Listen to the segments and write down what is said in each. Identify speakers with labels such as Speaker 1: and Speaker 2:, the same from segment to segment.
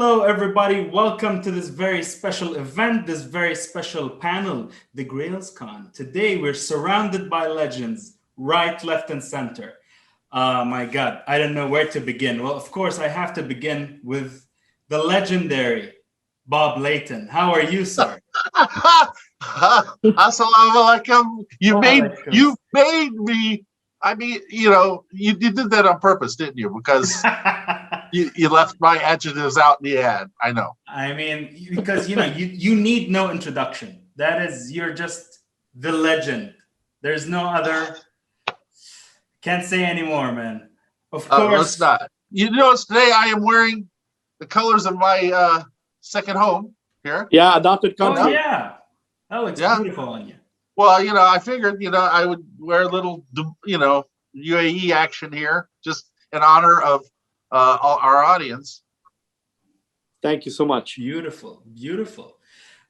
Speaker 1: Hello, everybody. Welcome to this very special event, this very special panel, the GrailzCON. Today, we're surrounded by legends, right, left, and center. My God, I don't know where to begin. Well, of course, I have to begin with the legendary Bob Layton. How are you, sir?
Speaker 2: Assalamu alaikum. You made me. I mean, you did that on purpose, didn't you? Because you left my adjectives out in the ad. I know.
Speaker 1: I mean, because you need no introduction. You're just the legend. There's no other. Can't say anymore, man. Of course.
Speaker 2: Let's not. You notice today I am wearing the colors of my second home here.
Speaker 3: Yeah, adopted country.
Speaker 1: Oh yeah, that looks beautiful on you.
Speaker 2: Well, I figured, I would wear a little, UAE action here, just in honor of our audience.
Speaker 3: Thank you so much.
Speaker 1: Beautiful, beautiful.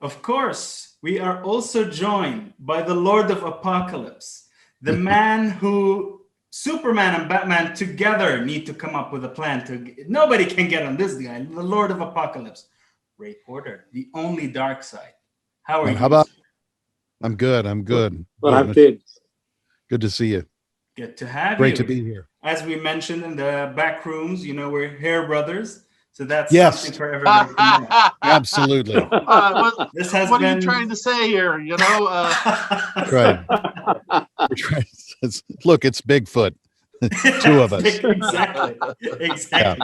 Speaker 1: Of course, we are also joined by the Lord of Apocalypse, the man who Superman and Batman together need to come up with a plan to. Nobody can get on this guy, the Lord of Apocalypse, Ray Porter, the only Darkseid. How are you?
Speaker 4: How about? I'm good. I'm good.
Speaker 3: Well, I'm good.
Speaker 4: Good to see you.
Speaker 1: Good to have you.
Speaker 4: Great to be here.
Speaker 1: As we mentioned in the back rooms, we're hair brothers, so that's
Speaker 4: something
Speaker 1: for everybody to know.
Speaker 4: Absolutely.
Speaker 2: What
Speaker 1: been...
Speaker 2: are you trying to say here?
Speaker 4: Right. We're trying. Look, it's Bigfoot. Two of us.
Speaker 1: Exactly. Yeah.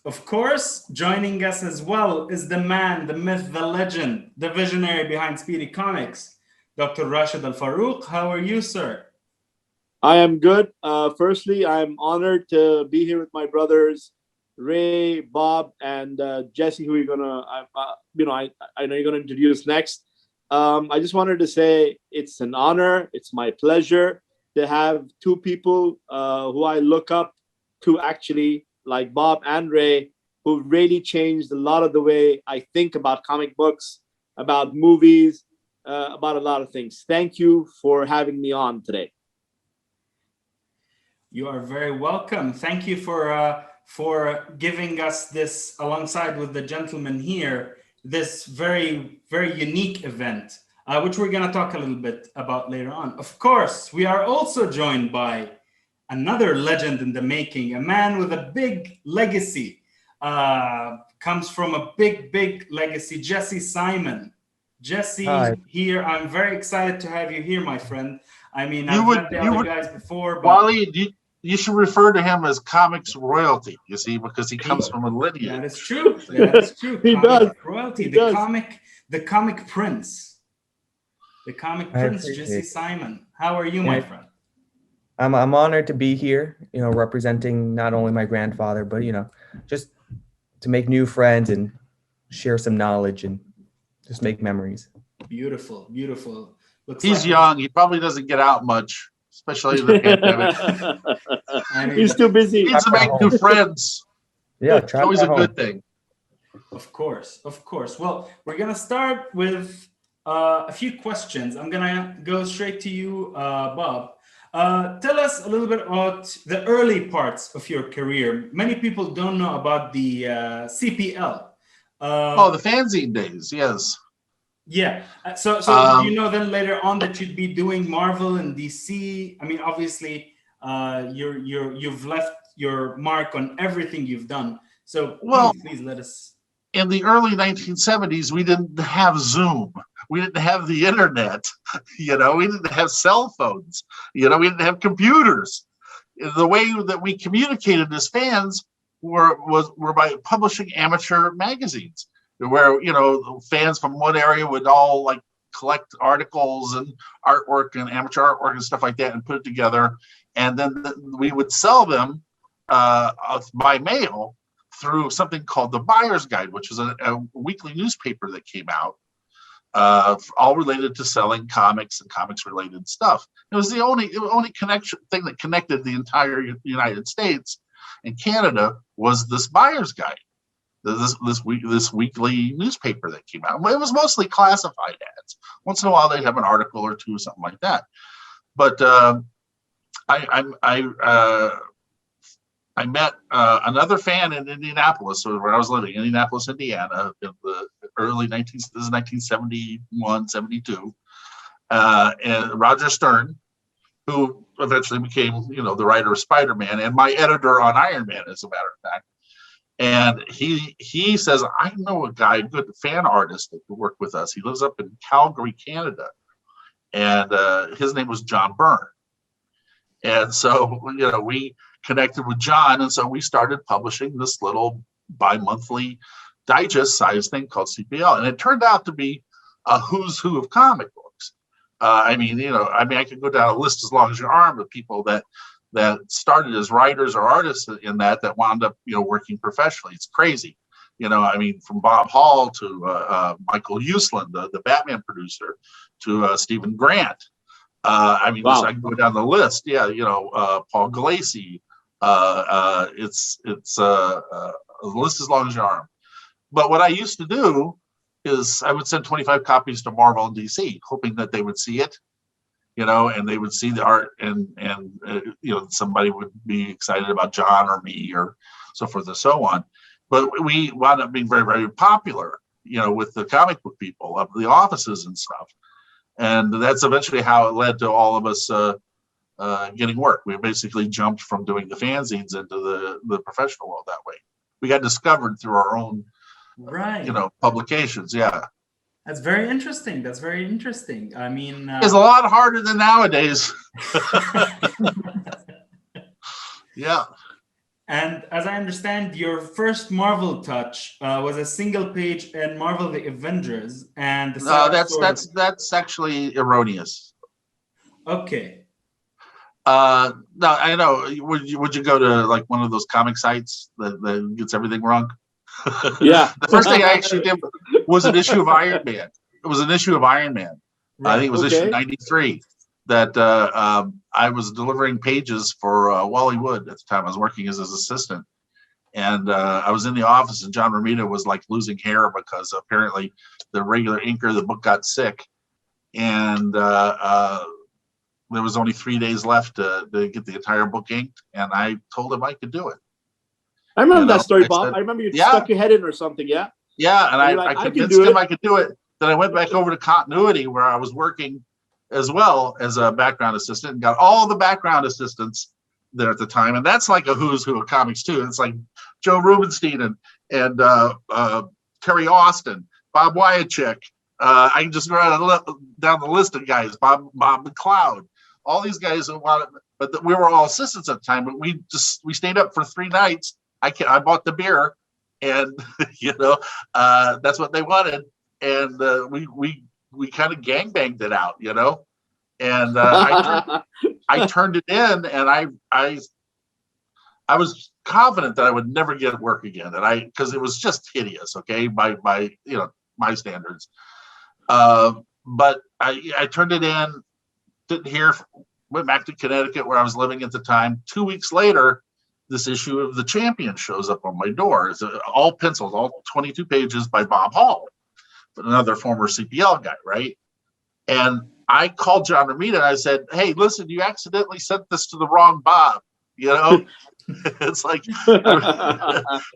Speaker 1: Of course, joining us as well is the man, the myth, the legend, the visionary behind Speedy Comics, Dr. Rashid Al Farooq. How are you, sir?
Speaker 3: I am good. Firstly, I'm honored to be here with my brothers, Ray, Bob, and Jesse, who you're gonna, I know you're gonna introduce next. I just wanted to say it's an honor. It's my pleasure to have two people who I look up to, actually, like Bob and Ray, who really changed a lot of the way I think about comic books, about movies, about a lot of things. Thank you for having me on today.
Speaker 1: You are very welcome. Thank you for giving us this, alongside with the gentleman here, this very, very unique event, which we're going to talk a little bit about later on. Of course, we are also joined by another legend in the making, a man with a big legacy, comes from a big, big legacy, Jesse Simon. Jesse, Hi. Here, I'm very excited to have you here, my friend. I mean, I've met the other guys before, but
Speaker 2: Waleed, you should refer to him as comics royalty, you see, because he comes from a lineage.
Speaker 1: That is true. That is true.
Speaker 3: He does.
Speaker 1: Royalty,
Speaker 3: He
Speaker 1: the
Speaker 3: does.
Speaker 1: comic prince. The comic prince, Jesse Simon. How are you, my friend?
Speaker 5: I'm honored to be here, representing not only my grandfather, but, just to make new friends and share some knowledge and just make memories.
Speaker 1: Beautiful, beautiful.
Speaker 2: He's young. He probably doesn't get out much, especially in the pandemic.
Speaker 3: He's too busy.
Speaker 2: He needs to make new friends.
Speaker 5: Yeah,
Speaker 2: it's always a good thing.
Speaker 1: Of course, of course. Well, we're going to start with a few questions. I'm going to go straight to you, Bob. Tell us a little bit about the early parts of your career. Many people don't know about the CPL.
Speaker 2: The fanzine days, yes.
Speaker 1: Yeah. So then later on that you'd be doing Marvel and DC. I mean, obviously, you've left your mark on everything you've done. So please let us.
Speaker 2: In the early 1970s, we didn't have Zoom. We didn't have the internet. We didn't have cell phones. We didn't have computers. The way that we communicated as fans were by publishing amateur magazines, where fans from one area would all collect articles and artwork and amateur artwork and stuff like that and put it together, and then we would sell them by mail through something called the Buyer's Guide, which was a weekly newspaper that came out, all related to selling comics and comics-related stuff. It was the only thing that connected the entire United States and Canada was this Buyer's Guide, this weekly newspaper that came out. It was mostly classified ads. Once in a while, they'd have an article or two or something like that. But I I met another fan in Indianapolis, or where I was living, Indianapolis, Indiana, in the early this is 1971, 72. And Roger Stern, who eventually became, the writer of Spider-Man and my editor on Iron Man, as a matter of fact. And he says, I know a guy, a good fan artist that could work with us. He lives up in Calgary, Canada. And his name was John Byrne. And so, we connected with John. And so we started publishing this little bi-monthly digest size thing called CPL. And it turned out to be a who's who of comic books. I could go down a list as long as your arm of people that started as writers or artists in that wound up, working professionally. It's crazy. From Bob Hall to Michael Uslan, the Batman producer, to Stephen Grant.
Speaker 3: Wow.
Speaker 2: I can go down the list. Yeah, Paul Galassi. It's a list as long as your arm. But what I used to do is I would send 25 copies to Marvel and DC, hoping that they would see it, and they would see the art, and somebody would be excited about John or me or so forth and so on. But we wound up being very, very popular, with the comic book people of the offices and stuff. And that's eventually how it led to all of us getting work. We basically jumped from doing the fanzines into the professional world that way. We got discovered through our own, publications. Yeah.
Speaker 1: That's very interesting. It's
Speaker 2: a lot harder than nowadays. Yeah.
Speaker 1: And as I understand, your first Marvel touch was a single page in Marvel The Avengers, and
Speaker 2: that's actually erroneous.
Speaker 1: Okay.
Speaker 2: No, I know. Would you go to like one of those comic sites that gets everything wrong?
Speaker 3: Yeah.
Speaker 2: The first thing I actually did was an issue of Iron Man. It was an issue of Iron Man. Right. I think it was issue 93. That I was delivering pages for Waleed at the time. I was working as his assistant, and I was in the office, and John Romita was like losing hair because apparently the regular inker of the book got sick, and there was only 3 days left to get the entire book inked, and I told him I could do it.
Speaker 3: I remember that story, Bob. I remember you stuck your head in or something, yeah?
Speaker 2: Yeah, and I convinced him I could do it. Then I went back over to Continuity, where I was working as well as a background assistant, and got all the background assistants there at the time. And that's like a who's who of comics too. It's like Joe Rubenstein and Terry Austin, Bob Wyachek. I can just go down the list of guys, Bob McLeod, all these guys who wanted, but we were all assistants at the time, but we stayed up for 3 nights. I bought the beer, and that's what they wanted. And we kind of gangbanged it out, and I turned it in, and I was confident that I would never get work again, because it was just hideous, okay, by my standards. But I turned it in, didn't hear, went back to Connecticut where I was living at the time. 2 weeks later, this issue of The Champion shows up on my door. It's all pencils, all 22 pages by Bob Hall, another former CPL guy, right? And I called John Romita and I said, hey, listen, you accidentally sent this to the wrong Bob, It's like,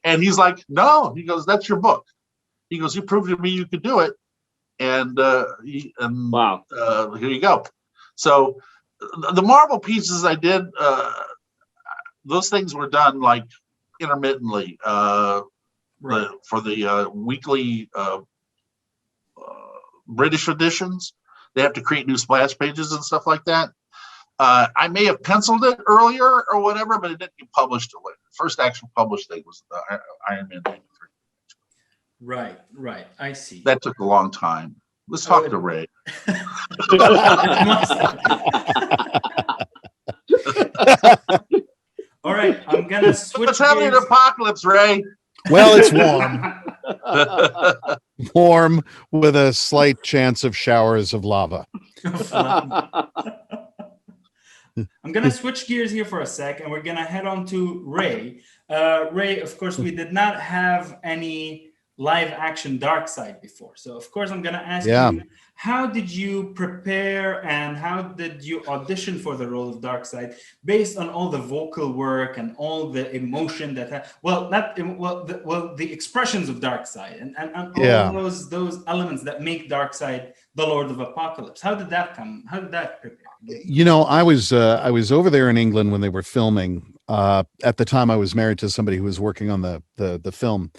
Speaker 2: and he's like, no, he goes, that's your book. He goes, you proved to me you could do it. And wow, here you go. So the Marvel pieces I did, those things were done like intermittently for the weekly British editions. They have to create new splash pages and stuff like that. I may have penciled it earlier or whatever, but it didn't get published till later. The first actual published thing was the Iron Man 93.
Speaker 1: Right. I see.
Speaker 2: That took a long time. Let's talk to Ray.
Speaker 1: All right, I'm gonna switch.
Speaker 2: What's happening in Apocalypse, Ray?
Speaker 4: Well, it's warm. Warm with a slight chance of showers of lava.
Speaker 1: I'm gonna switch gears here for a sec, and we're gonna head on to Ray. Ray, of course, we did not have any live action Darkseid before. So of course I'm going to ask
Speaker 4: Yeah.
Speaker 1: you, how did you prepare and how did you audition for the role of Darkseid based on all the vocal work and all the emotion that the expressions of Darkseid and
Speaker 4: Yeah.
Speaker 1: all those elements that make Darkseid the Lord of Apocalypse? How did that come? How did that prepare?
Speaker 4: You know, I was over there in England when they were filming. At the time, I was married to somebody who was working on the film,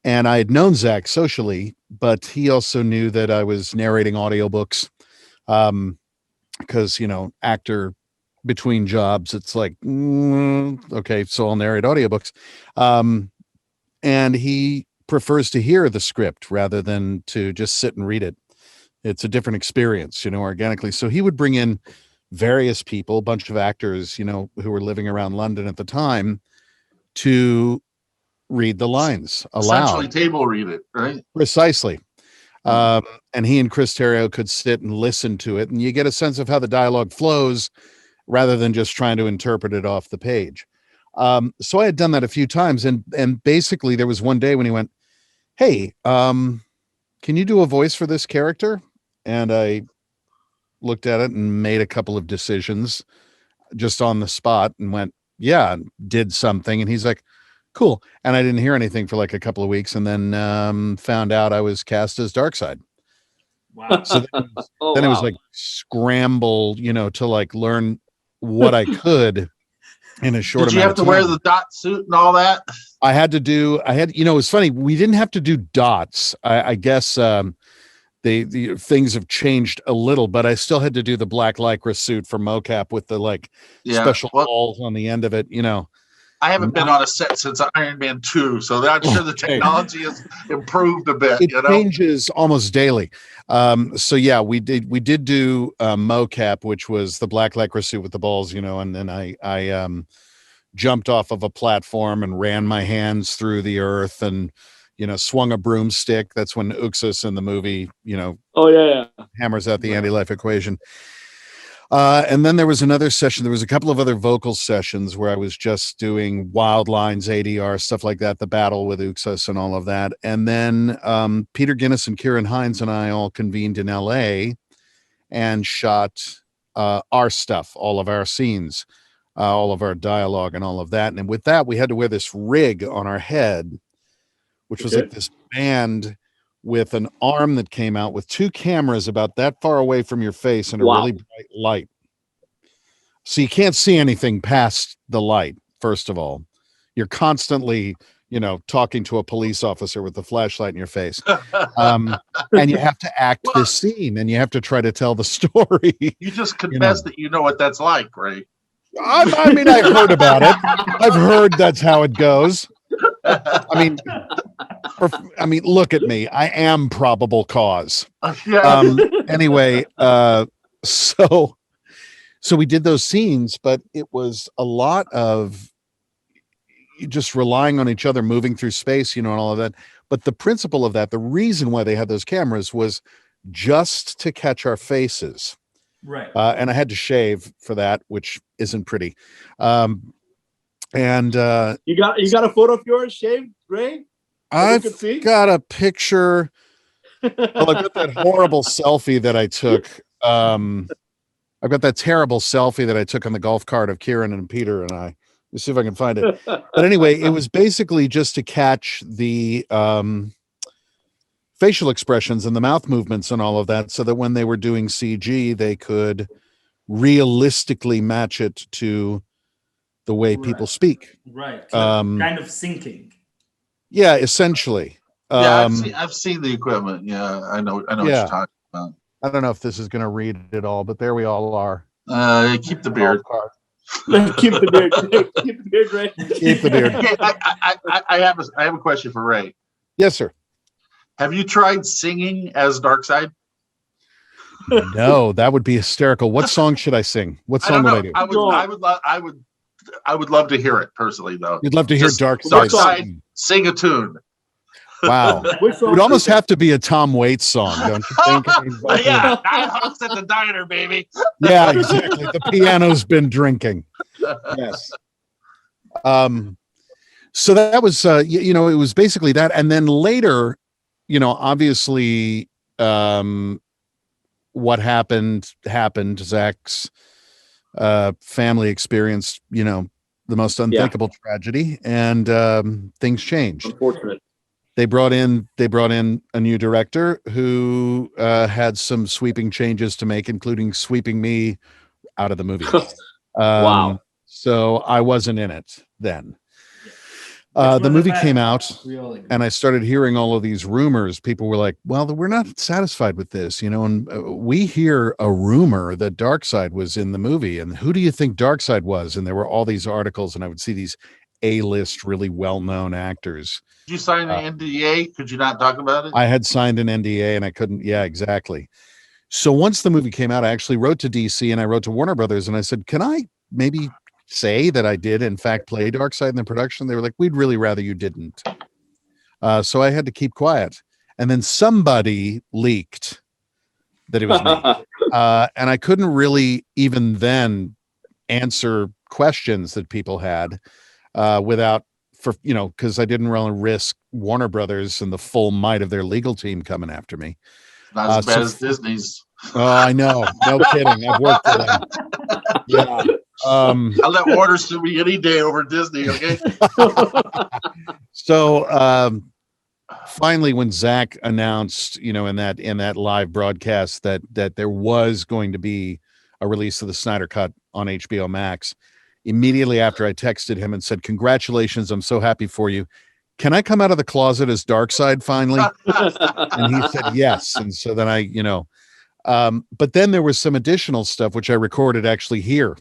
Speaker 4: and I had known Zach socially, but he also knew that I was narrating audiobooks, because actor between jobs, it's like okay, so I'll narrate audiobooks, and he prefers to hear the script rather than to just sit and read it. It's a different experience, organically. So he would bring in various people, a bunch of actors, who were living around London at the time, to read the lines
Speaker 2: Essentially
Speaker 4: aloud.
Speaker 2: table read it, right?
Speaker 4: Precisely. And he and Chris Terrio could sit and listen to it, and you get a sense of how the dialogue flows rather than just trying to interpret it off the page. So I had done that a few times, and basically there was one day when he went, "Hey, can you do a voice for this character?" And I looked at it and made a couple of decisions just on the spot and went, "Yeah," and did something. And he's like, "Cool." And I didn't hear anything for like a couple of weeks, and then found out I was cast as Darkseid.
Speaker 1: Wow.
Speaker 4: So then it was like scramble, to like learn what I could in a short
Speaker 2: Did you
Speaker 4: amount
Speaker 2: have to
Speaker 4: of
Speaker 2: wear
Speaker 4: time.
Speaker 2: the dot suit and all that?
Speaker 4: I had, it was funny. We didn't have to do dots. I guess the things have changed a little, but I still had to do the black lycra suit for mocap with the special
Speaker 2: Well,
Speaker 4: balls on the end of it,
Speaker 2: I haven't been on a set since Iron Man 2, so I'm sure the
Speaker 4: Okay.
Speaker 2: technology has improved a bit.
Speaker 4: It changes almost daily. So yeah, we did do mocap, which was the black lycra suit with the balls, and then I jumped off of a platform and ran my hands through the earth and swung a broomstick. That's when Uxas in the movie,
Speaker 3: Oh yeah.
Speaker 4: hammers out the anti-life equation. And then there was another session. There was a couple of other vocal sessions where I was just doing wild lines, ADR, stuff like that, the battle with Uxas and all of that. And then Peter Guinness and Kieran Hines and I all convened in LA and shot our stuff, all of our scenes, all of our dialogue and all of that. And with that, we had to wear this rig on our head, which was like this band with an arm that came out with two cameras about that far away from your face and a really bright light. So you can't see anything past the light, first of all. You're constantly, talking to a police officer with the flashlight in your face. And you have to act this scene and you have to try to tell the story.
Speaker 2: You just confessed that you know what that's like, right?
Speaker 4: I mean, I've heard about it. I've heard that's how it goes. I mean, look at me. I am probable cause. Anyway, so we did those scenes, but it was a lot of just relying on each other, moving through space, and all of that. But the principle of that, the reason why they had those cameras was just to catch our faces.
Speaker 1: Right.
Speaker 4: And I had to shave for that, which isn't pretty. And
Speaker 3: you got a photo of yours shaved, Ray?
Speaker 4: I've got a picture. Well, I've got that horrible selfie that I took. I've got that terrible selfie that I took on the golf cart of Kieran and Peter and I. Let's see if I can find it. But anyway, it was basically just to catch the facial expressions and the mouth movements and all of that, so that when they were doing CG, they could realistically match it to the way people speak.
Speaker 1: Right. Kind of syncing.
Speaker 4: Yeah, essentially.
Speaker 2: I've seen the equipment. Yeah, I know what you're talking about.
Speaker 4: I don't know if this is going to read it all, but there we all are.
Speaker 2: Keep the beard.
Speaker 3: Keep the beard. Keep the beard, Ray.
Speaker 4: Keep the beard.
Speaker 2: Okay, I have a question for Ray.
Speaker 4: Yes, sir.
Speaker 2: Have you tried singing as Darkseid?
Speaker 4: No, that would be hysterical. What song should I sing? What song would I do?
Speaker 2: I would love to hear it personally, though.
Speaker 4: You'd love to hear
Speaker 2: Darkseid sing a tune.
Speaker 4: Wow. It would almost have to be a Tom Waits song, don't you think?
Speaker 2: Yeah, 9 Hawks at the diner, baby.
Speaker 4: Yeah, exactly. The piano's been drinking. Yes. So that was, it was basically that. And then later, obviously, what happened. Zach's family experienced, the most unthinkable tragedy, and things changed.
Speaker 3: Unfortunate.
Speaker 4: They brought in a new director who had some sweeping changes to make, including sweeping me out of the movie.
Speaker 3: Wow.
Speaker 4: So I wasn't in it then. The movie came out, and I started hearing all of these rumors. People were like, well, we're not satisfied with this, and we hear a rumor that Darkseid was in the movie, and who do you think Darkseid was? And there were all these articles, and I would see these A-list, really well-known actors.
Speaker 2: Did you sign an NDA? Could you not talk about it?
Speaker 4: I had signed an NDA, and I couldn't. Yeah, exactly. So once the movie came out, I actually wrote to DC, and I wrote to Warner Brothers, and I said, can I maybe say that I did in fact play Darkseid in the production? They were like, we'd really rather you didn't. So I had to keep quiet. And then somebody leaked that it was me. And I couldn't really even then answer questions that people had because I didn't want to risk Warner Brothers and the full might of their legal team coming after me.
Speaker 2: Not as bad as Disney's.
Speaker 4: Oh, I know. No kidding. I've worked for them. Yeah.
Speaker 2: I'll let Warner sue me any day over Disney. Okay.
Speaker 4: So finally, when Zach announced, in that live broadcast that there was going to be a release of the Snyder Cut on HBO Max, immediately after I texted him and said, "Congratulations! I'm so happy for you. Can I come out of the closet as Darkseid finally?" And he said yes. And so then but then there was some additional stuff which I recorded actually here.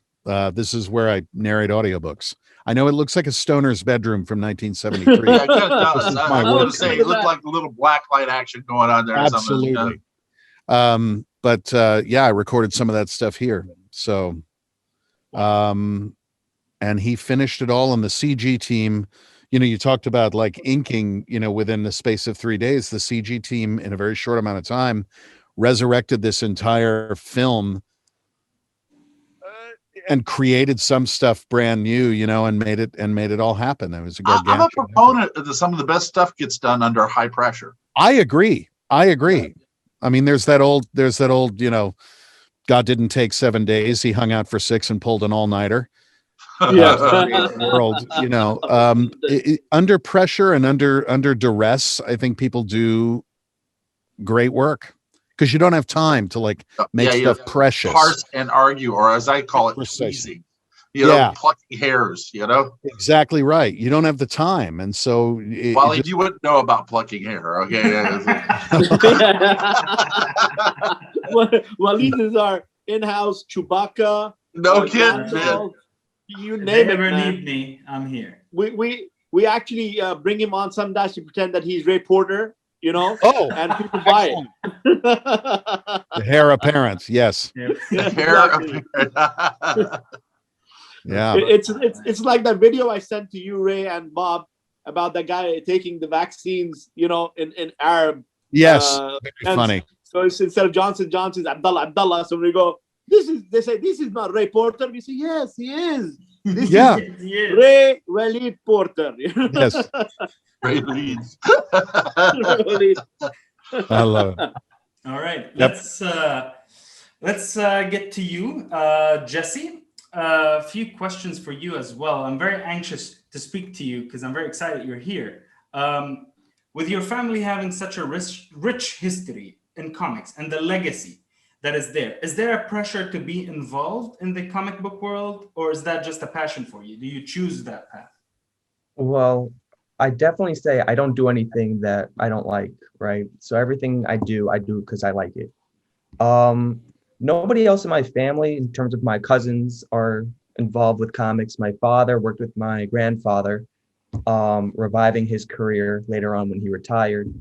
Speaker 4: This is where I narrate audiobooks. I know it looks like a stoner's bedroom from 1973.
Speaker 2: Yeah, it kind of does. I was going to say, it looked like a little black light action going on there.
Speaker 4: Absolutely.
Speaker 2: Or something,
Speaker 4: But I recorded some of that stuff here. So, and he finished it all, and the CG team, you talked about like inking, within the space of 3 days, the CG team in a very short amount of time resurrected this entire film and created some stuff brand new, and made it all happen. It was a gargantuan
Speaker 2: I'm a proponent that some of the best stuff gets done under high pressure.
Speaker 4: I agree. I mean, there's that old, God didn't take 7 days. He hung out for 6 and pulled an all-nighter. World, under pressure and under duress, I think people do great work. Because you don't have time to make stuff precious,
Speaker 2: parse and argue, or as I call it, teasing. Plucking hairs.
Speaker 4: Exactly right. You don't have the time, and so
Speaker 2: Waleed, you wouldn't know about plucking hair. Okay.
Speaker 3: Waleed is our in-house Chewbacca.
Speaker 2: No kidding, man.
Speaker 3: You name it,
Speaker 1: man.
Speaker 3: Man.
Speaker 1: Need me, I'm here.
Speaker 3: We actually bring him on sometimes to pretend that he's Ray Porter. And people buy it.
Speaker 4: The hair apparent, yes.
Speaker 2: The hair apparent.
Speaker 4: Yeah.
Speaker 3: It's like that video I sent to you, Ray and Bob, about the guy taking the vaccines, in Arab.
Speaker 4: Yes, funny.
Speaker 3: So it's instead of Johnson, Johnson's Abdullah. So we go, they say this is not Ray Porter. We say, yes, he is. This is Ray Waleed Porter.
Speaker 4: Yes.
Speaker 2: Ray Leeds.
Speaker 4: I love it.
Speaker 1: All right.
Speaker 4: Yep.
Speaker 1: Let's get to you, Jesse. A few questions for you as well. I'm very anxious to speak to you because I'm very excited you're here. With your family having such a rich history in comics and the legacy that is there a pressure to be involved in the comic book world, or is that just a passion for you? Do you choose that path?
Speaker 5: Well, I definitely say I don't do anything that I don't like, right? So everything I do because I like it. Nobody else in my family, in terms of my cousins, are involved with comics. My father worked with my grandfather, reviving his career later on when he retired.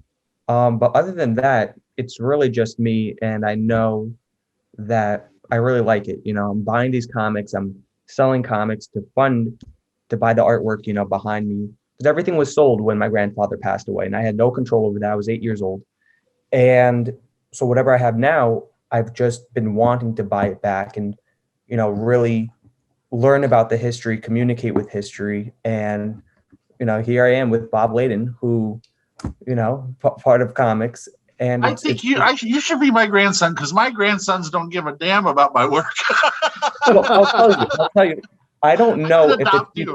Speaker 5: But other than that, it's really just me, and I know that I really like it. I'm buying these comics, I'm selling comics to buy the artwork, behind me. Because everything was sold when my grandfather passed away, and I had no control over that. I was 8 years old. And so whatever I have now, I've just been wanting to buy it back and, really learn about the history, communicate with history, and here I am with Bob Layton, who, part of comics. And
Speaker 2: I think you should be my grandson, because my grandsons don't give a damn about my work.
Speaker 5: I'll tell you, I don't know if
Speaker 2: Adopt
Speaker 5: it's,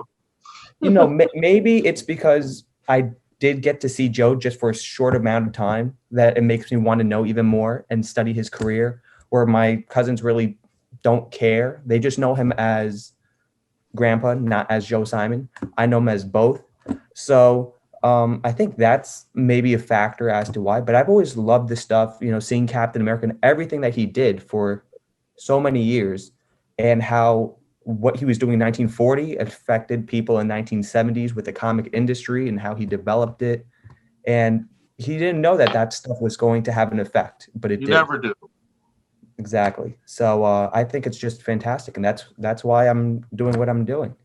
Speaker 2: you.
Speaker 5: maybe it's because I did get to see Joe just for a short amount of time that it makes me want to know even more and study his career, where my cousins really don't care. They just know him as Grandpa, not as Joe Simon. I know him as both. So I think that's maybe a factor as to why, but I've always loved this stuff, seeing Captain America and everything that he did for so many years, and how what he was doing in 1940 affected people in 1970s with the comic industry and how he developed it. And he didn't know that stuff was going to have an effect, but it
Speaker 2: You
Speaker 5: did.
Speaker 2: never do.
Speaker 5: Exactly. So I think it's just fantastic. And that's why I'm doing what I'm doing,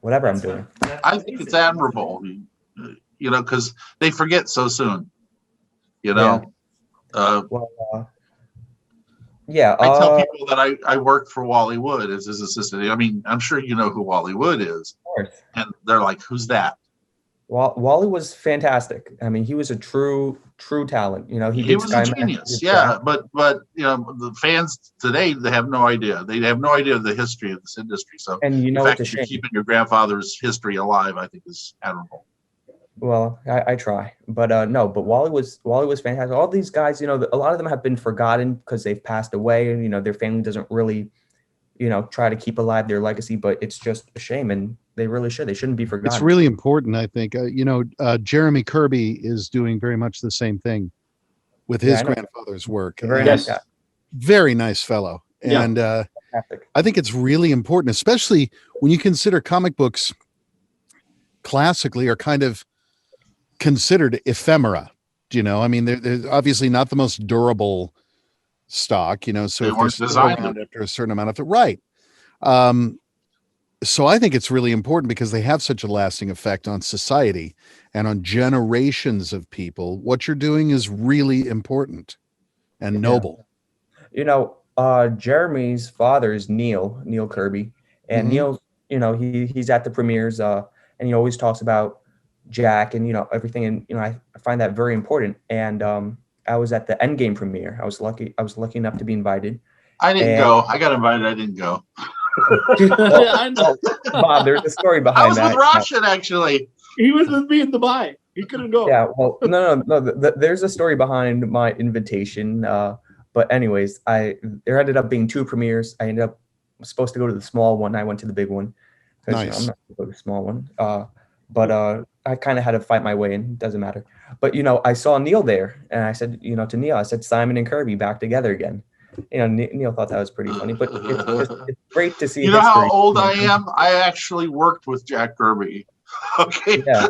Speaker 5: whatever I'm doing.
Speaker 2: I think it's admirable, because they forget so soon.
Speaker 5: Yeah.
Speaker 2: I
Speaker 5: Yeah.
Speaker 2: tell people that I worked for Wally Wood as his assistant. I mean, I'm sure you know who Wally Wood is.
Speaker 5: Of course.
Speaker 2: And they're like, who's that?
Speaker 5: Wally was fantastic. I mean, he was a true talent.
Speaker 2: He was a genius. Yeah. But the fans today, they have no idea. They have no idea of the history of this industry. So
Speaker 5: and
Speaker 2: the fact
Speaker 5: it's a
Speaker 2: that you're
Speaker 5: shame.
Speaker 2: keeping your grandfather's history alive, I think, is admirable.
Speaker 5: Well, I try, but no, but Wally was fantastic. All these guys, a lot of them have been forgotten because they've passed away, and their family doesn't really, try to keep alive their legacy. But it's just a shame, and they really should. They shouldn't be forgotten.
Speaker 4: It's really important, I think. Jeremy Kirby is doing very much the same thing with his grandfather's work.
Speaker 5: Very nice guy.
Speaker 4: Very nice fellow, and I think it's really important, especially when you consider comic books classically are kind of considered ephemera. I mean, they're obviously not the most durable stock, so
Speaker 2: they
Speaker 4: if
Speaker 2: weren't
Speaker 4: they're
Speaker 2: designed
Speaker 4: around after a certain amount of time, right. So I think it's really important because they have such a lasting effect on society and on generations of people. What you're doing is really important and noble.
Speaker 5: Jeremy's father is Neil Kirby, and Neil, he's at the premieres, and he always talks about Jack and everything, and I find that very important. And I was at the Endgame premiere. I was lucky enough to be invited.
Speaker 2: I didn't go. I got invited. I didn't go.
Speaker 3: I know.
Speaker 5: Bob, there's a story behind that.
Speaker 2: I was with Rashid, actually.
Speaker 3: He was with me in Dubai. He couldn't go.
Speaker 5: Yeah, well, no. There's a story behind my invitation. But anyways, there ended up being 2 premieres. I ended up supposed to go to the small one. I went to the big one.
Speaker 4: Nice.
Speaker 5: I'm not going to go to the small one. But I kind of had to fight my way in. Doesn't matter. But I saw Neil there, and I said, to Neil, I said, Simon and Kirby back together again. Neil thought that was pretty funny. But it's great to see.
Speaker 2: You know how old I am? I actually worked with Jack Kirby. Okay.
Speaker 5: Yeah.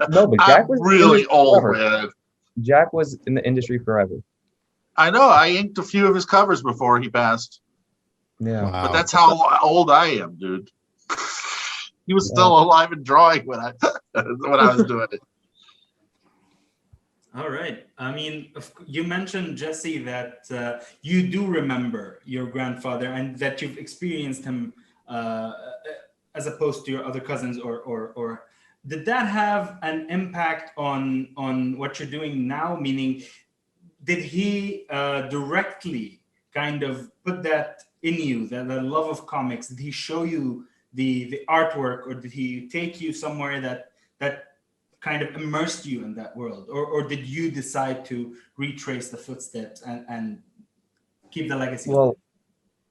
Speaker 5: No, but Jack was
Speaker 2: really old,
Speaker 5: forever.
Speaker 2: man.
Speaker 5: Jack was in the industry forever.
Speaker 2: I know. I inked a few of his covers before he passed.
Speaker 5: Yeah.
Speaker 4: Wow.
Speaker 2: But that's how old I am, dude. He was still alive and drawing when I was doing it.
Speaker 1: All right. I mean, you mentioned, Jesse, that you do remember your grandfather and that you've experienced him as opposed to your other cousins, or did that have an impact on what you're doing now? Meaning, did he directly kind of put that in you, the love of comics? Did he show you the artwork, or did he take you somewhere that kind of immersed you in that world, or did you decide to retrace the footsteps and keep the legacy?
Speaker 5: Well,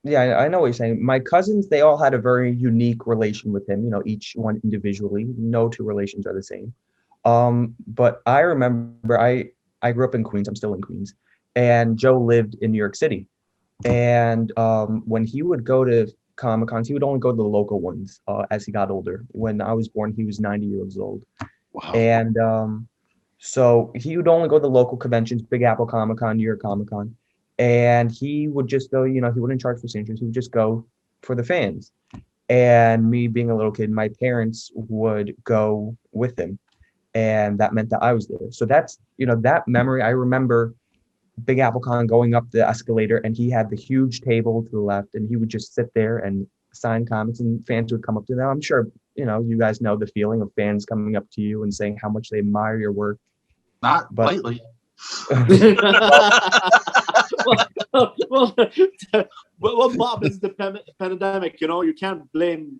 Speaker 5: yeah, I know what you're saying. My cousins, they all had a very unique relation with him, each one individually. No 2 relations are the same. But I remember I grew up in Queens. I'm still in Queens. And Joe lived in New York City. And when he would go to Comic-Cons, he would only go to the local ones as he got older. When I was born, he was 90 years old.
Speaker 4: Wow.
Speaker 5: And so he would only go to the local conventions, Big Apple Comic-Con, New York Comic-Con. And he would just go, he wouldn't charge for entrance. He would just go for the fans. And me being a little kid, my parents would go with him. And that meant that I was there. So that's, that memory. I remember Big Apple Con going up the escalator, and he had the huge table to the left, and he would just sit there and sign comics, and fans would come up to them. I'm sure you guys know the feeling of fans coming up to you and saying how much they admire your work.
Speaker 2: Not
Speaker 5: But-
Speaker 2: lately.
Speaker 3: well, Bob, it's the pandemic. You can't blame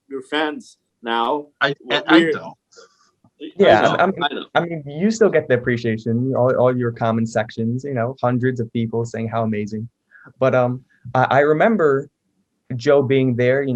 Speaker 3: your fans now.
Speaker 2: I
Speaker 3: We're-
Speaker 2: don't.
Speaker 5: Yeah,
Speaker 3: I know.
Speaker 5: I mean, you still get the appreciation, all your comment sections, hundreds of people saying how amazing. But I remember Joe being there,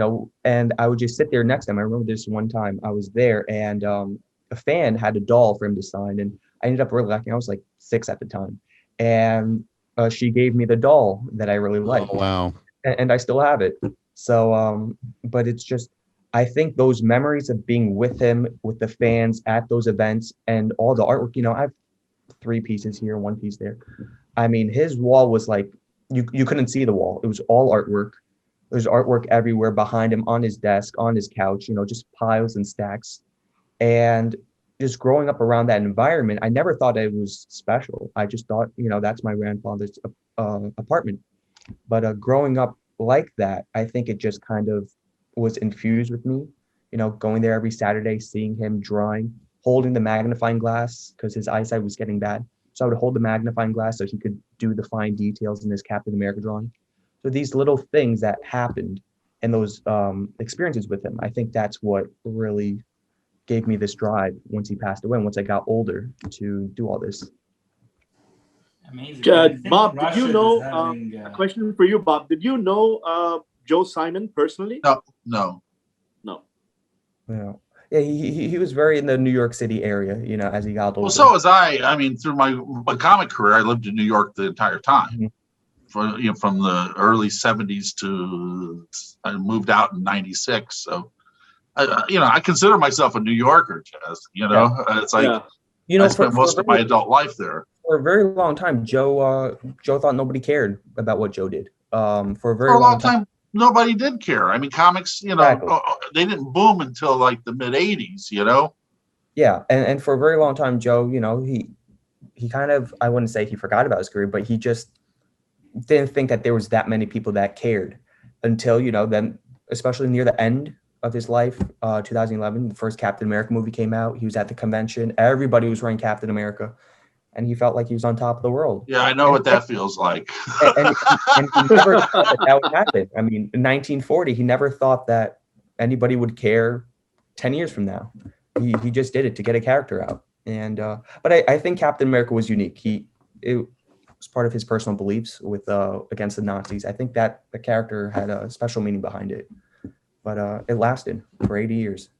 Speaker 5: and I would just sit there next to him. I remember this one time I was there, and a fan had a doll for him to sign, and I ended up really liking. I was like 6 at the time, and she gave me the doll that I really liked,
Speaker 4: Oh, wow.
Speaker 5: and I still have it. So, but it's just, I think those memories of being with him, with the fans at those events, and all the artwork. I have 3 pieces here, 1 piece there. I mean, his wall was like you couldn't see the wall. It was all artwork. There's artwork everywhere behind him, on his desk, on his couch. Just piles and stacks. And just growing up around that environment, I never thought it was special. I just thought, that's my grandfather's apartment. But growing up like that, I think it just kind of was infused with me, going there every Saturday, seeing him drawing, holding the magnifying glass because his eyesight was getting bad. So I would hold the magnifying glass so he could do the fine details in his Captain America drawing. So these little things that happened and those experiences with him, I think that's what really gave me this drive once he passed away and once I got older to do all this.
Speaker 1: Amazing. I think
Speaker 3: Bob, did
Speaker 1: Rashid
Speaker 3: you
Speaker 1: is
Speaker 3: know,
Speaker 1: having,
Speaker 3: a question for you, Bob. Did you know Joe Simon personally?
Speaker 2: No.
Speaker 3: No.
Speaker 5: Yeah, he was very in the New York City area, as he got older.
Speaker 2: Well, so was I. I mean, through my comic career, I lived in New York the entire time.
Speaker 5: Mhm.
Speaker 2: From the early 70s to I moved out in 96. So, I consider myself a New Yorker, Jess. It's like I spent most of my adult life there.
Speaker 5: For a very long time, Joe thought nobody cared about what Joe did. For a very
Speaker 2: For a
Speaker 5: long
Speaker 2: time, nobody did care. I mean, comics,
Speaker 5: Exactly.
Speaker 2: they didn't boom until like the mid 80s,
Speaker 5: Yeah, and for a very long time, Joe, he kind of, I wouldn't say he forgot about his career, but he just didn't think that there was that many people that cared until, then, especially near the end of his life, 2011, the first Captain America movie came out. He was at the convention. Everybody was wearing Captain America, and he felt like he was on top of the world.
Speaker 2: Yeah, I know what that feels like.
Speaker 5: And he never thought that would happen. I mean, in 1940, he never thought that anybody would care 10 years from now. He just did it to get a character out. And but I think Captain America was unique. It was part of his personal beliefs with against the Nazis. I think that the character had a special meaning behind it. But it lasted for 80 years.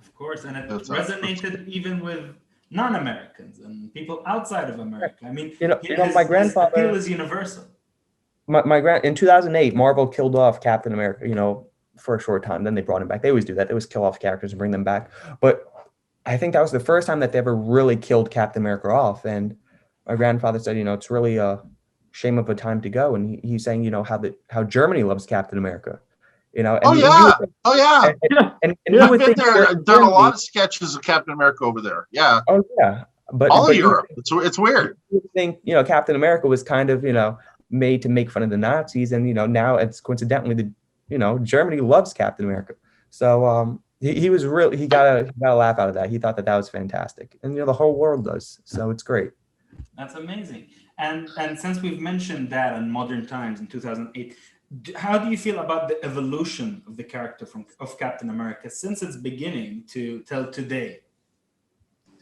Speaker 1: Of course, and it
Speaker 2: That's
Speaker 1: resonated even with non-Americans and people outside of America. I mean,
Speaker 5: my grandfather,
Speaker 1: his appeal is universal.
Speaker 5: In 2008, Marvel killed off Captain America, for a short time. Then they brought him back. They always do that. They always kill off characters and bring them back. But I think that was the first time that they ever really killed Captain America off. And my grandfather said, it's really a shame of a time to go. And he's saying, how Germany loves Captain America. And
Speaker 2: oh yeah.
Speaker 5: And
Speaker 2: I've been there. I've done a lot of sketches of Captain America over there. Yeah.
Speaker 5: Oh yeah. But
Speaker 2: all of Europe. It's weird.
Speaker 5: You think, Captain America was kind of, made to make fun of the Nazis, and now it's coincidentally the Germany loves Captain America. So he was really, he got a laugh out of that. He thought that was fantastic, and the whole world does. So it's great.
Speaker 1: That's amazing. And since we've mentioned that in modern times in 2008, how do you feel about the evolution of the character of Captain America since its beginning to till today?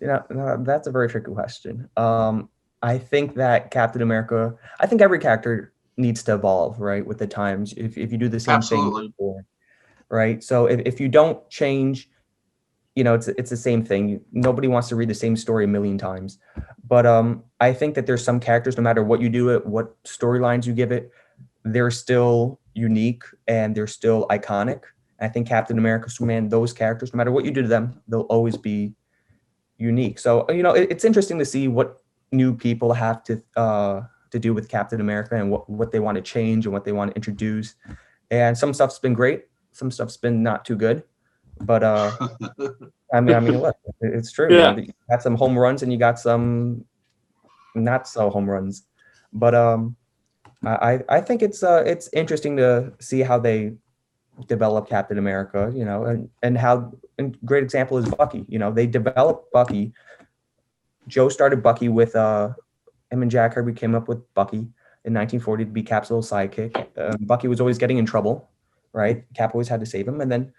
Speaker 5: That's a very tricky question. I think that Captain America, I think every character needs to evolve, right, with the times. If you do the same thing before, right? So if you don't change, it's the same thing. Nobody wants to read the same story a million times. But I think that there's some characters, no matter what you do it, what storylines you give it, they're still unique and they're still iconic. I think Captain America, Superman, those characters, no matter what you do to them, they'll always be unique. So, it's interesting to see what new people have to do with Captain America and what they want to change and what they want to introduce. And some stuff's been great. Some stuff's been not too good. But I mean, look, it's true.
Speaker 3: Yeah.
Speaker 5: You got some home runs and you got some not so home runs. But I think it's interesting to see how they develop Captain America, you know, and how, and great example is Bucky, you know, they developed Bucky. Joe started Bucky with, him and Jack Kirby came up with Bucky in 1940 to be Cap's little sidekick. Bucky was always getting in trouble, right? Cap always had to save him. And then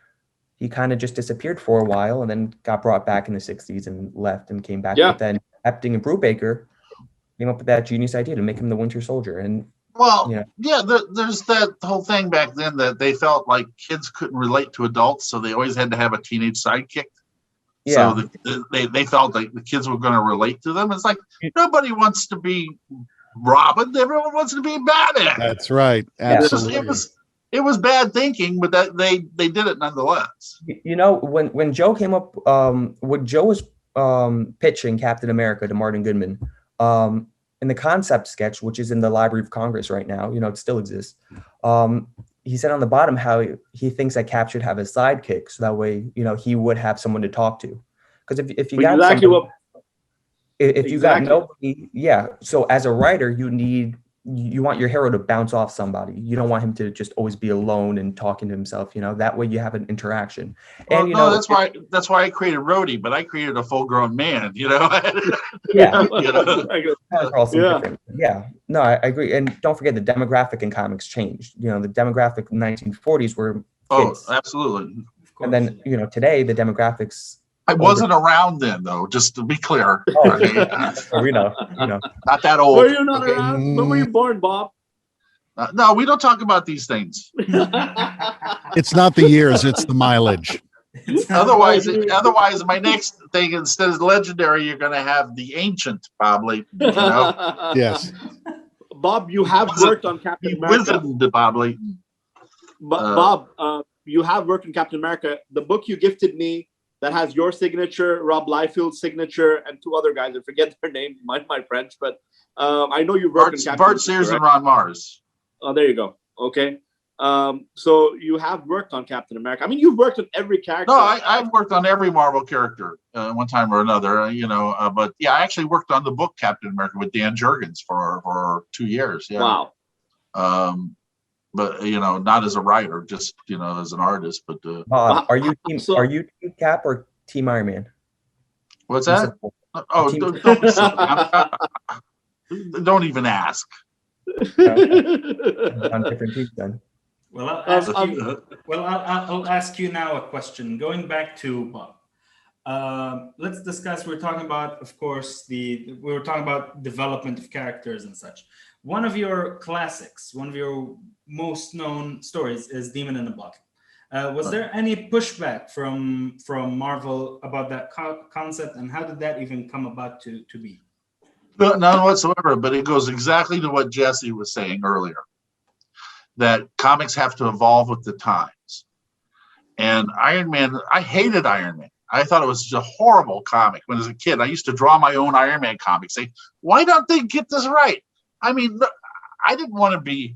Speaker 5: he kind of just disappeared for a while and then got brought back in the 60s and left and came back.
Speaker 3: Yeah.
Speaker 5: But then Epting and Brubaker came up with that genius idea to make him the Winter Soldier. And
Speaker 2: Well,
Speaker 5: yeah.
Speaker 2: there's that whole thing back then that they felt like kids couldn't relate to adults, so they always had to have a teenage sidekick.
Speaker 5: Yeah.
Speaker 2: So they felt like the kids were going to relate to them. It's like nobody wants to be Robin. Everyone wants to be Batman.
Speaker 4: That's right. Absolutely.
Speaker 2: It was bad thinking, but that they did it nonetheless.
Speaker 5: You know, when Joe came up, when Joe was pitching Captain America to Martin Goodman, in the concept sketch, which is in the Library of Congress right now, you know, it still exists. He said on the bottom how he thinks that Cap should have a sidekick, so that way, you know, he would have someone to talk to. Because if you got
Speaker 3: exactly
Speaker 5: somebody, if you got
Speaker 3: Exactly.
Speaker 5: nobody, yeah. So as a writer, you want your hero to bounce off somebody. You don't want him to just always be alone and talking to himself. You know, that way you have an interaction.
Speaker 2: Well,
Speaker 5: And you
Speaker 2: no,
Speaker 5: know,
Speaker 2: that's why I created Rhodey, but I created a full-grown man. You know.
Speaker 5: yeah.
Speaker 2: You know?
Speaker 5: Yeah, no, I agree. And don't forget the demographic in comics changed. You know, the demographic in the 1940s were kids.
Speaker 2: Oh, absolutely.
Speaker 5: And then, you know, today the demographics.
Speaker 2: I wasn't around then, though. Just to be clear.
Speaker 5: Oh,
Speaker 2: Okay?
Speaker 5: so we know,
Speaker 2: Not that old.
Speaker 3: Were you not
Speaker 2: okay?
Speaker 3: around? When were you born, Bob?
Speaker 2: No, we don't talk about these things.
Speaker 4: It's not the years, it's the mileage.
Speaker 2: Otherwise, my next thing, instead of legendary, you're going to have the ancient, probably. You know?
Speaker 4: Yes.
Speaker 3: Bob, you have worked on Captain
Speaker 2: The
Speaker 3: America.
Speaker 2: wizard, probably.
Speaker 3: Bob, you have worked on Captain America. The book you gifted me that has your signature, Rob Liefeld's signature, and two other guys. I forget their name, my French, but I know you've worked on Captain
Speaker 2: Bart
Speaker 3: America.
Speaker 2: Sears and
Speaker 3: right?
Speaker 2: Ron Mars.
Speaker 3: Oh, there you go. Okay. So you have worked on Captain America. I mean, you've worked on every character.
Speaker 2: No, I've worked on every Marvel character one time or another, you know. But yeah, I actually worked on the book Captain America with Dan Jurgens for 2 years. Yeah.
Speaker 3: Wow.
Speaker 2: But you know, not as a writer, just you know, as an artist. But
Speaker 5: are you team Cap or Team Iron Man?
Speaker 2: what's that? Oh,
Speaker 5: Team-
Speaker 2: don't even ask.
Speaker 5: On different teams then.
Speaker 1: Well, I'll ask you now a question. Going back to Bob, let's discuss. We're talking about, of course, we were talking about development of characters and such. One of your classics, one of your most known stories is Demon in the Bottle. Was there any pushback from Marvel about that concept, and how did that even come about to be?
Speaker 2: None whatsoever, but it goes exactly to what Jesse was saying earlier, that comics have to evolve with the times. And Iron Man, I hated Iron Man. I thought it was just a horrible comic. When I was a kid, I used to draw my own Iron Man comics. Say, why don't they get this right? I mean, I didn't want to be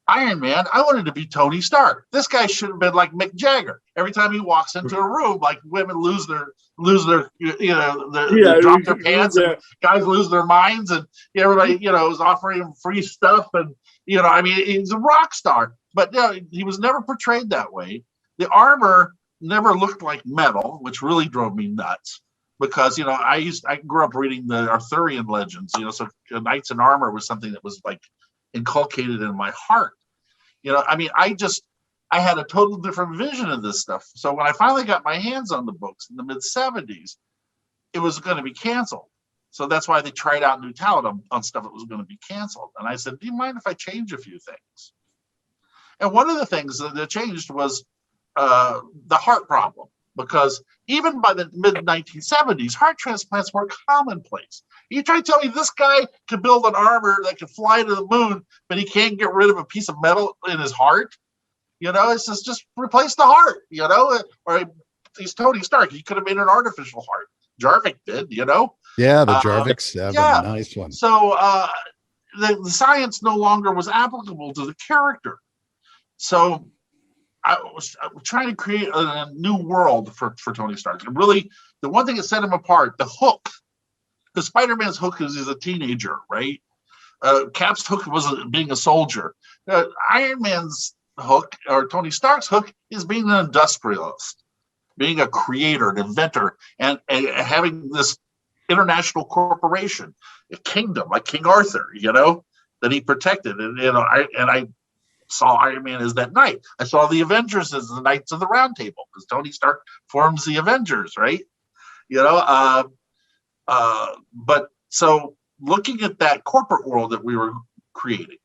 Speaker 2: Iron Man. I wanted to be Tony Stark. This guy should have been like Mick Jagger. Every time he walks into a room, like women lose their they drop their pants, and guys lose their minds, and everybody, you know, is offering him free stuff, and you know, I mean, he's a rock star. But you know, he was never portrayed that way. The armor never looked like metal, which really drove me nuts. Because you know, I grew up reading the Arthurian legends, you know, so knights in armor was something that was like inculcated in my heart. You know, I mean, I had a total different vision of this stuff. So when I finally got my hands on the books in the mid-70s, it was going to be canceled. So that's why they tried out new talent on stuff that was going to be canceled. And I said, do you mind if I change a few things? And one of the things that changed was the heart problem. Because even by the mid-1970s, heart transplants were commonplace. You try to tell me this guy could build an armor that could fly to the moon, but he can't get rid of a piece of metal in his heart? You know, it's just replace the heart, you know? Or he's Tony Stark. He could have made an artificial heart. Jarvik did, you know?
Speaker 4: Yeah, the Jarviks have a nice one.
Speaker 2: So the science no longer was applicable to the character. So I was trying to create a new world for Tony Stark. And really, the one thing that set him apart, the hook, because Spider-Man's hook is he's a teenager, right? Cap's hook was being a soldier. Iron Man's hook, or Tony Stark's hook, is being an industrialist, being a creator, an inventor, and having this international corporation, a kingdom like King Arthur, that he protected. And I saw Iron Man as that knight. I saw the Avengers as the Knights of the Round Table, because Tony Stark forms the Avengers, right? But so looking at that corporate world that we were creating,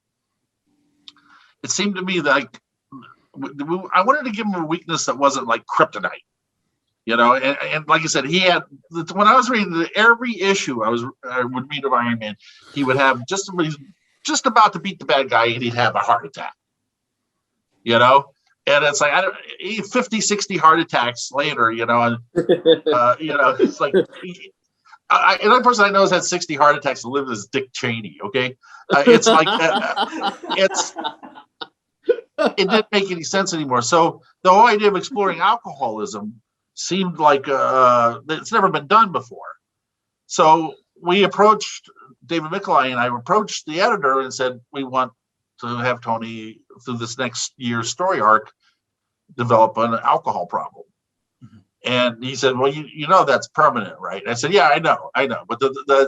Speaker 2: it seemed to me like I wanted to give him a weakness that wasn't like kryptonite, and like I said, he had, when I was reading every issue I would read of Iron Man, he would have just about to beat the bad guy and he'd have a heart attack, and it's like 50, 60 heart attacks later, and it's like another person I know has had 60 heart attacks and lived as Dick Cheney. Okay, it's like it didn't make any sense anymore. So the whole idea of exploring alcoholism seemed like it's never been done before. So we approached David Michelai, and I approached the editor and said, we want to have Tony, through this next year's story arc, develop an alcohol problem. And he said, well, that's permanent, right? I said, yeah, I know. But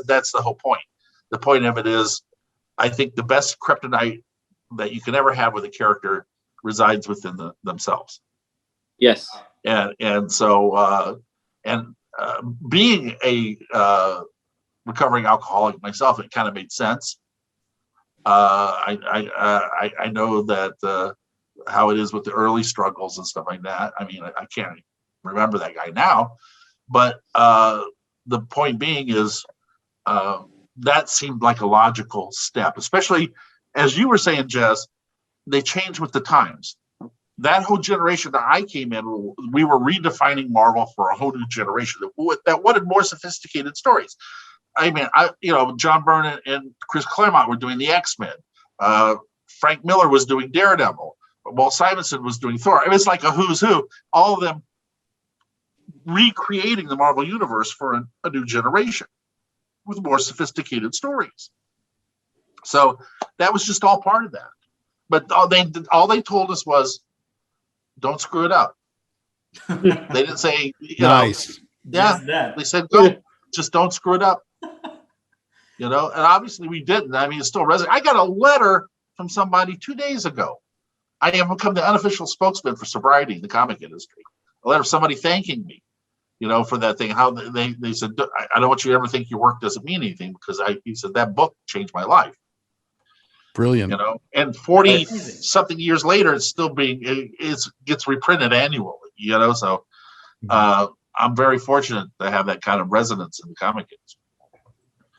Speaker 2: that's the whole point. The point of it is, I think the best kryptonite that you can ever have with a character resides within themselves.
Speaker 3: Yes.
Speaker 2: And so being a recovering alcoholic myself, it kind of made sense. I know that how it is with the early struggles and stuff like that. I mean, I can't remember that guy now, but the point being is that seemed like a logical step, especially as you were saying, Jess, they changed with the times. That whole generation that I came in, we were redefining Marvel for a whole new generation that wanted more sophisticated stories. I mean, John Byrne and Chris Claremont were doing the X-Men. Frank Miller was doing Daredevil. Walt Simonson was doing Thor. I mean, it's like a who's who. All of them recreating the Marvel universe for a new generation with more sophisticated stories. So that was just all part of that. But all they told us was, don't screw it up. They didn't say,
Speaker 4: nice.
Speaker 2: Yeah, they said, go, just don't screw it up. And obviously we didn't. I mean, it's still resonating. I got a letter from somebody 2 days ago. I have become the unofficial spokesman for sobriety in the comic industry. A letter of somebody thanking me, for that thing. How they said, I don't want you to ever think your work doesn't mean anything, because he said that book changed my life.
Speaker 4: Brilliant.
Speaker 2: And 40 something years later, it's still gets reprinted annually, so I'm very fortunate to have that kind of resonance in the comic industry.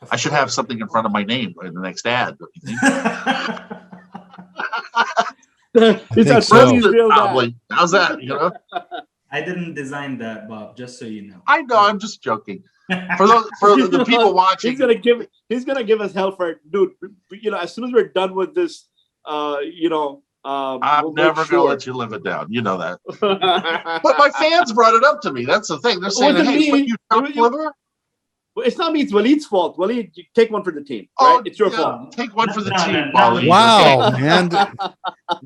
Speaker 2: I should have something in front of my name in the next ad, don't you think?
Speaker 4: think so.
Speaker 2: Probably. How's that?
Speaker 1: I didn't design that, Bob, just so you know.
Speaker 2: I know, I'm just joking. For the people watching,
Speaker 3: he's gonna give us hell for it, dude. As soon as we're done with this,
Speaker 2: I'm
Speaker 3: we'll
Speaker 2: never gonna let you live it down. You know that. But my fans brought it up to me. That's the thing. They're saying, "Hey, what, you top liver?"
Speaker 3: It's not me. It's Waleed's fault. Waleed, you take one for the team. Right?
Speaker 2: Oh,
Speaker 3: it's your fault.
Speaker 2: Take one for the team,
Speaker 1: no.
Speaker 2: Waleed.
Speaker 4: Wow, man.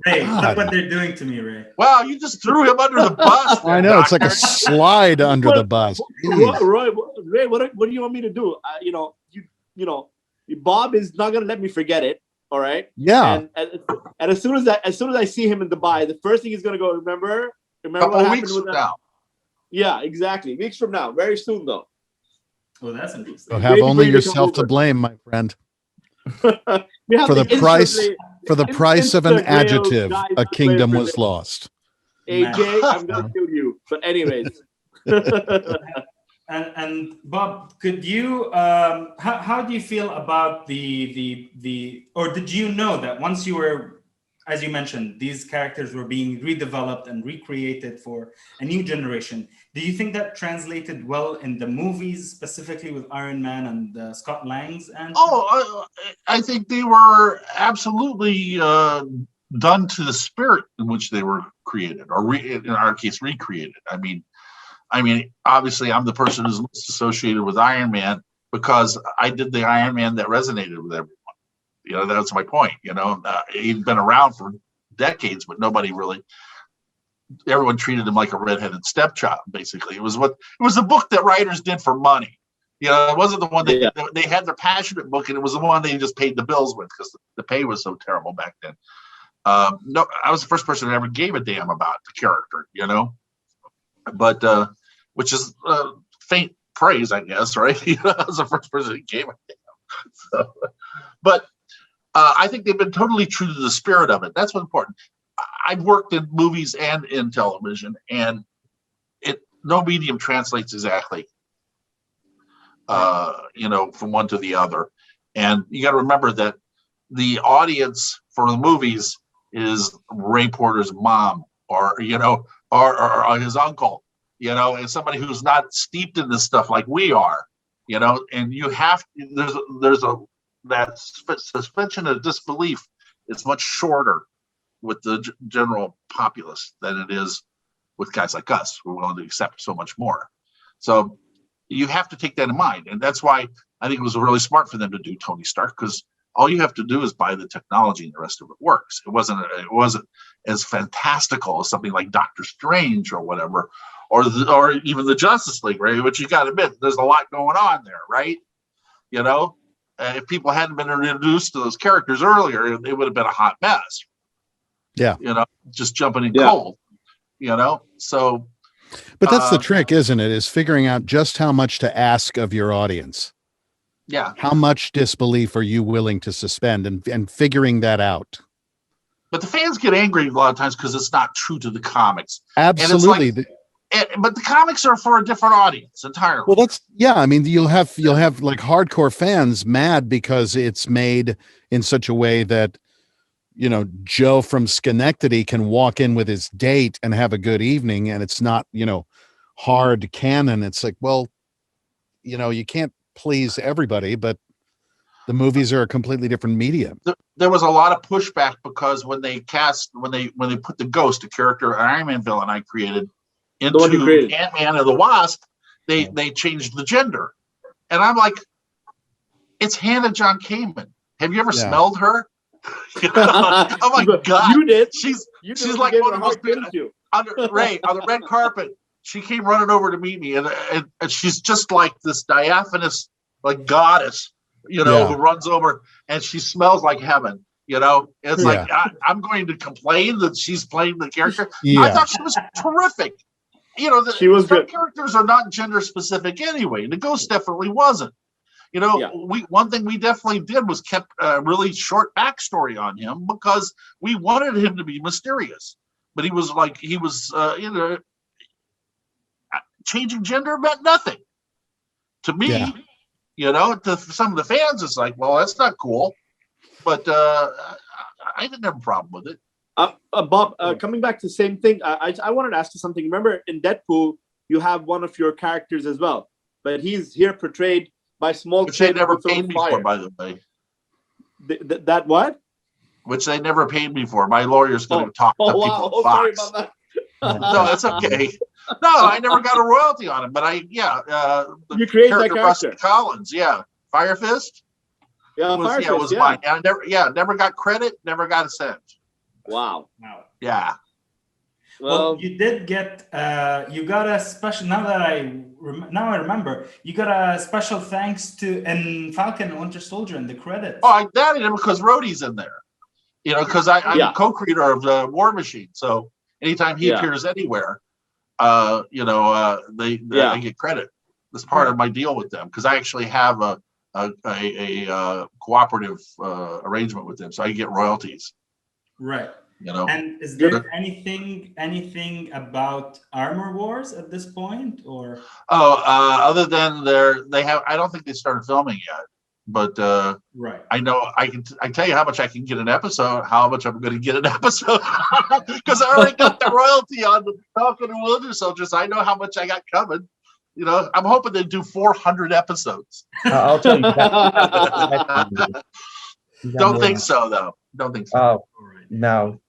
Speaker 1: Ray,
Speaker 4: God.
Speaker 1: look what they're doing to me, Ray.
Speaker 2: Wow, you just threw him under the bus.
Speaker 4: I know, it's like a slide under the bus.
Speaker 3: Ray, what do you want me to do? Bob is not gonna let me forget it. All right.
Speaker 4: Yeah.
Speaker 3: And as soon as I see him in Dubai, the first thing he's gonna go, remember what happened with that?
Speaker 2: Now.
Speaker 3: Yeah, exactly. Weeks from now. Very soon, though.
Speaker 1: Oh, that's interesting.
Speaker 4: So have only yourself to blame, my friend. For the price of an adjective, a kingdom was lost.
Speaker 3: AJ, I'm gonna kill you. But anyways.
Speaker 1: And Bob, could you how do you feel about the or did you know that once you were, as you mentioned, these characters were being redeveloped and recreated for a new generation? Do you think that translated well in the movies, specifically with Iron Man and Scott Lang's? And
Speaker 2: I think they were absolutely done to the spirit in which they were created, or in our case, recreated. I mean, obviously, I'm the person who's most associated with Iron Man because I did the Iron Man that resonated with everyone. That's my point. He'd been around for decades, but everyone treated him like a redheaded stepchild. Basically, it was the book that writers did for money. You know, it wasn't the one they had their passionate book, and it was the one they just paid the bills with because the pay was so terrible back then. No, I was the first person that ever gave a damn about the character, you know, but which is faint praise, I guess, right? I was the first person that gave a damn. So, but I think they've been totally true to the spirit of it. That's what's important. I've worked in movies and in television, and no medium translates exactly, you know, from one to the other. And you got to remember that the audience for the movies is Ray Porter's mom, or you know, or his uncle, you know, and somebody who's not steeped in this stuff like we are, you know. And you have that suspension of disbelief is much shorter with the general populace than it is with guys like us who are willing to accept so much more. So you have to take that in mind, and that's why I think it was really smart for them to do Tony Stark, because all you have to do is buy the technology and the rest of it works. It wasn't as fantastical as something like Doctor Strange or whatever, or even the Justice League, right? Which you got to admit, there's a lot going on there, right? You know, if people hadn't been introduced to those characters earlier, it would have been a hot mess.
Speaker 4: Yeah,
Speaker 2: you know, just jumping in cold. You know, so.
Speaker 4: But that's the trick, isn't it? Is figuring out just how much to ask of your audience.
Speaker 2: Yeah.
Speaker 4: How much disbelief are you willing to suspend, and figuring that out?
Speaker 2: But the fans get angry a lot of times because it's not true to the comics.
Speaker 4: Absolutely.
Speaker 2: But the comics are for a different audience entirely.
Speaker 4: Well, I mean, you'll have like hardcore fans mad because it's made in such a way that, you know, Joe from Schenectady can walk in with his date and have a good evening, and it's not, you know, hard canon. It's like, well, you know, you can't please everybody, but the movies are a completely different medium.
Speaker 2: There was a lot of pushback because when they put the Ghost, a character, an Iron Man villain I created, into Ant-Man and the Wasp, they changed the gender, and I'm like, it's Hannah John Kamen. Have you ever smelled her? Oh my God!
Speaker 3: You did.
Speaker 2: She's like one of the most on the red carpet. She came running over to meet me, and she's just like this diaphanous, like goddess, you know, who runs over, and she smells like heaven. You know, it's like I'm going to complain that she's playing the character. I thought she was terrific. You know, some characters are not gender specific anyway. The Ghost definitely wasn't. You know, one thing we definitely did was kept a really short backstory on him because we wanted him to be mysterious. But he was you know, changing gender meant nothing to me. Yeah. You know, to some of the fans, it's like, well, that's not cool. But I didn't have a problem with it.
Speaker 3: Bob, coming back to the same thing, I wanted to ask you something. Remember, in Deadpool, you have one of your characters as well, but he's here portrayed by small.
Speaker 2: Which they never paid me for, by the way.
Speaker 3: That what?
Speaker 2: Which they never paid me for. My lawyer's going to talk to people at Fox.
Speaker 3: Sorry about that.
Speaker 2: No, that's okay. No, I never got a royalty on him, but
Speaker 3: you created that character.
Speaker 2: Rusty Collins, Fire Fist.
Speaker 3: Was
Speaker 2: mine. And I never got credit, never got a cent.
Speaker 3: Wow.
Speaker 2: Yeah.
Speaker 1: Well, you did get you got a special. Now I remember, you got a special thanks to in Falcon and Winter Soldier in the credits.
Speaker 2: Oh, I added him because Rhodey's in there. You know, because I'm a co-creator of the War Machine, so anytime he appears anywhere, I get credit. That's part of my deal with them because I actually have a cooperative arrangement with them, so I get royalties.
Speaker 1: Right.
Speaker 2: You know.
Speaker 1: And is there anything about Armor Wars at this point, or?
Speaker 2: Other than I don't think they started filming yet, but
Speaker 1: right.
Speaker 2: I know I tell you how much I can get an episode, how much I'm going to get an episode, because I already got the royalty on the Falcon and Winter Soldier, so I know how much I got coming. You know, I'm hoping they do 400 episodes.
Speaker 5: I'll tell you that.
Speaker 2: Don't think so, though. Don't think so.
Speaker 5: Now,